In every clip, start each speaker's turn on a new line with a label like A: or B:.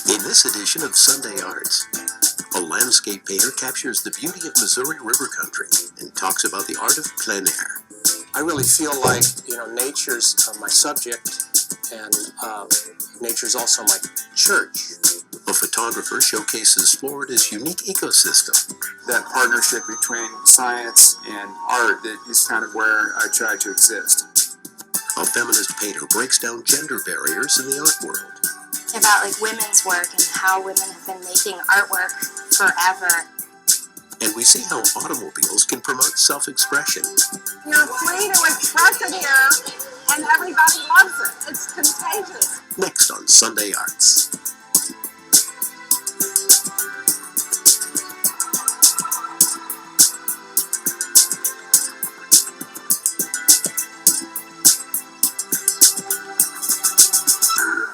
A: In this edition of Sunday Arts, a landscape painter captures the beauty of Missouri River country and talks about the art of plein aire.
B: I really feel like, nature's my subject, and nature's also my church.
A: A photographer showcases Florida's unique ecosystem.
C: That partnership between science and art that is kind of where I try to exist.
A: A feminist painter breaks down gender barriers in the art world.
D: About women's work and how women have been making artwork forever.
A: And we see how automobiles can promote self-expression.
E: You're free to express it here, and everybody loves it. It's contagious.
A: Next on Sunday Arts.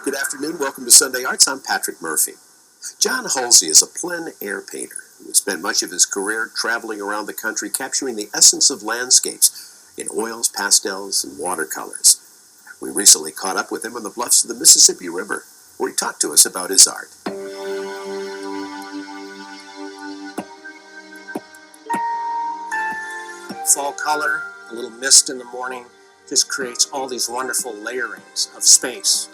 A: Good afternoon. Welcome to Sunday Arts. I'm Patrick Murphy. John Hulsey is a plein aire painter who spent much of his career traveling around the country capturing the essence of landscapes in oils, pastels, and watercolors. We recently caught up with him on the bluffs of the Mississippi River, where he talked to us about his art.
B: Fall color, a little mist in the morning, just creates all these wonderful layerings of space.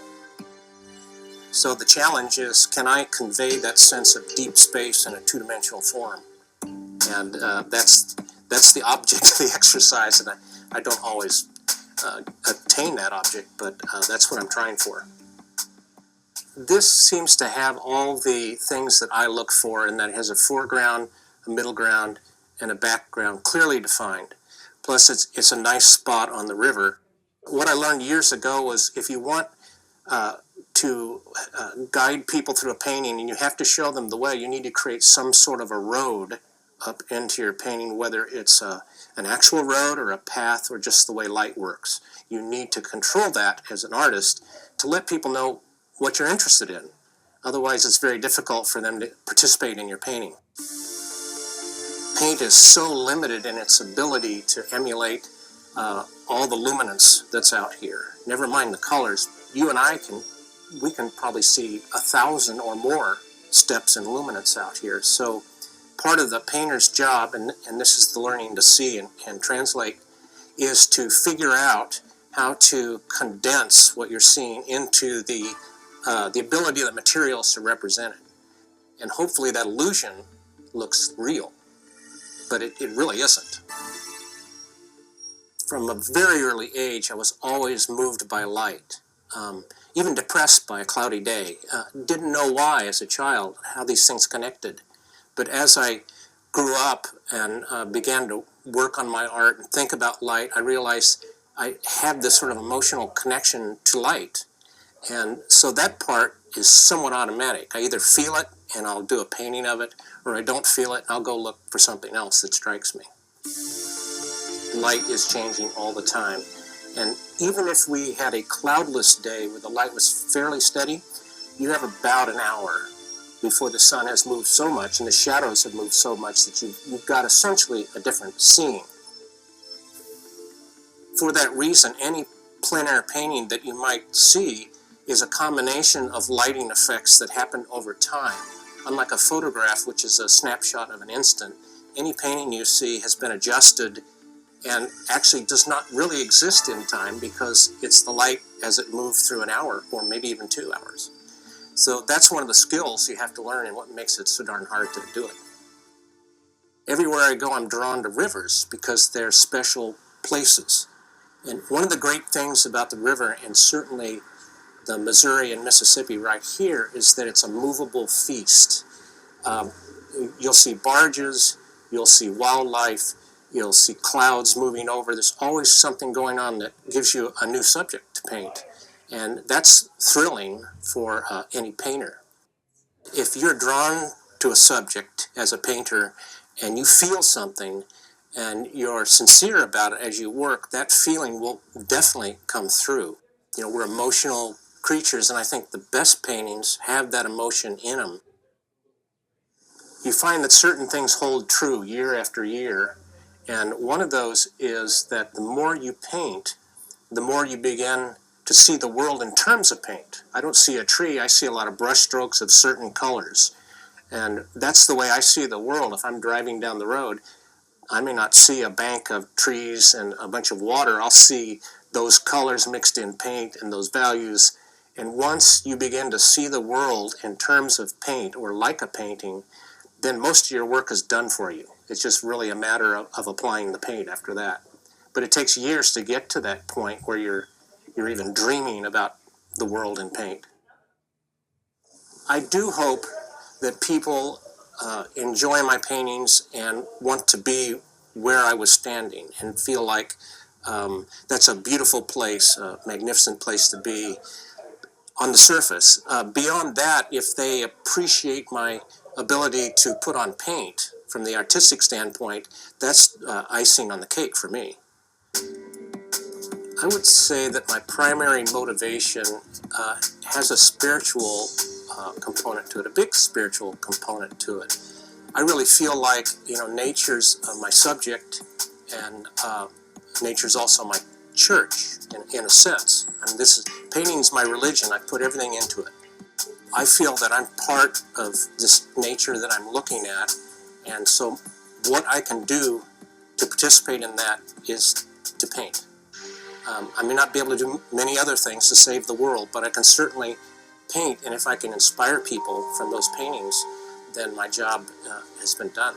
B: So the challenge is, can I convey that sense of deep space in a two-dimensional form? And that's the object of the exercise, and I don't always attain that object, but that's what I'm trying for. This seems to have all the things that I look for, in that it has a foreground, a middle ground, and a background clearly defined. Plus, it's a nice spot on the river. What I learned years ago was, if you want to guide people through a painting and you have to show them the way, you need to create some sort of a road up into your painting, whether it's an actual road or a path or just the way light works. You need to control that as an artist to let people know what you're interested in. Otherwise, it's very difficult for them to participate in your painting. Paint is so limited in its ability to emulate all the luminance that's out here. Never mind the colors. You and I we can probably see 1,000 or more steps in luminance out here. So part of the painter's job, and this is the learning to see and translate, is to figure out how to condense what you're seeing into the ability of the materials to represent it. And hopefully that illusion looks real, but it really isn't. From a very early age, I was always moved by light. Even depressed by a cloudy day. Didn't know why as a child, how these things connected. But as I grew up and began to work on my art and think about light, I realized I have this sort of emotional connection to light. And so that part is somewhat automatic. I either feel it and I'll do a painting of it, or I don't feel it and I'll go look for something else that strikes me. Light is changing all the time. And even if we had a cloudless day where the light was fairly steady, you have about an hour before the sun has moved so much and the shadows have moved so much that you've got essentially a different scene. For that reason, any plein aire painting that you might see is a combination of lighting effects that happen over time. Unlike a photograph, which is a snapshot of an instant, any painting you see has been adjusted and actually does not really exist in time, because it's the light as it moved through an hour or maybe even 2 hours. So that's one of the skills you have to learn, and what makes it so darn hard to do it. Everywhere I go, I'm drawn to rivers because they're special places. And one of the great things about the river, and certainly the Missouri and Mississippi right here, is that it's a movable feast. You'll see barges, you'll see wildlife, you'll see clouds moving over. There's always something going on that gives you a new subject to paint. And that's thrilling for any painter. If you're drawn to a subject as a painter and you feel something and you're sincere about it as you work, that feeling will definitely come through. We're emotional creatures, and I think the best paintings have that emotion in them. You find that certain things hold true year after year. And one of those is that the more you paint, the more you begin to see the world in terms of paint. I don't see a tree, I see a lot of brush strokes of certain colors. And that's the way I see the world. If I'm driving down the road, I may not see a bank of trees and a bunch of water. I'll see those colors mixed in paint and those values. And once you begin to see the world in terms of paint or like a painting, then most of your work is done for you. It's just really a matter of applying the paint after that. But it takes years to get to that point where you're even dreaming about the world in paint. I do hope that people enjoy my paintings and want to be where I was standing and feel like that's a beautiful place, a magnificent place to be on the surface. Beyond that, if they appreciate my ability to put on paint from the artistic standpoint, that's icing on the cake for me. I would say that my primary motivation has a spiritual component to it, a big spiritual component to it. I really feel like, nature's my subject, and nature's also my church in a sense. I mean, painting's my religion. I put everything into it. I feel that I'm part of this nature that I'm looking at, and so what I can do to participate in that is to paint. I may not be able to do many other things to save the world, but I can certainly paint, and if I can inspire people from those paintings, then my job has been done.